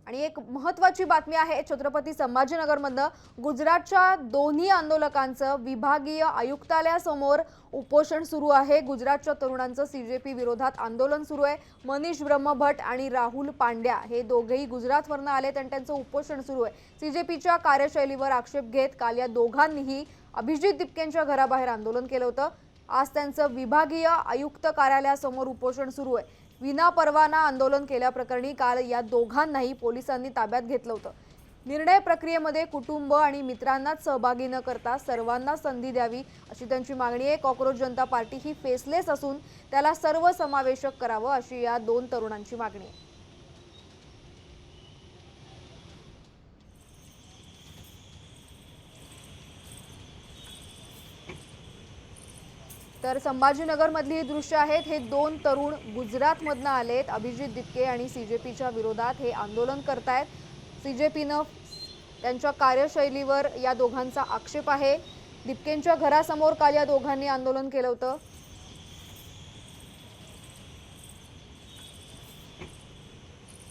आणि एक महत्त्वाची बातमी आहे छत्रपती संभाजीनगरमधनं गुजरातच्या दोन्ही आंदोलकांचं विभागीय आयुक्तालयासमोर उपोषण सुरू आहे। गुजरातच्या तरुणांचं सीजेपी विरोधात आंदोलन सुरू आहे। मनीष ब्रह्मभट्ट आणि राहुल पांड्या हे दोघेही गुजरातवरून आलेत आणि त्यांचं उपोषण सुरू आहे। सीजेपीच्या कार्यशैलीवर आक्षेप घेत काल या दोघांनीही अभिजित दिपकेंच्या घराबाहेर आंदोलन केलं होतं। आज त्यांचं विभागीय आयुक्त कार्यालयासमोर उपोषण सुरू आहे। विना परवाना आंदोलन केल्याप्रकरणी काल या दोघांनाही पोलिसांनी ताब्यात घेतलं होतं। निर्णय प्रक्रियेमध्ये कुटुंब आणि मित्रांनाच सहभागी न करता सर्वांना संधी द्यावी अशी त्यांची मागणी आहे। कॉकरोच जनता पार्टी ही फेसलेस असून त्याला सर्वसमावेशक करावं अशी या दोन तरुणांची मागणी आहे। तर संभाजीनगर मधली दृश्य आहेत। हे दोन तरुण गुजरातमधनं आलेत। अभिजित दिपके आणि सीजेपीच्या विरोधात हे आंदोलन करतायत। सीजेपीनं त्यांच्या कार्यशैलीवर या दोघांचा आक्षेप आहे। दिपकेंच्या घरासमोर काल या दोघांनी आंदोलन केलं होतं।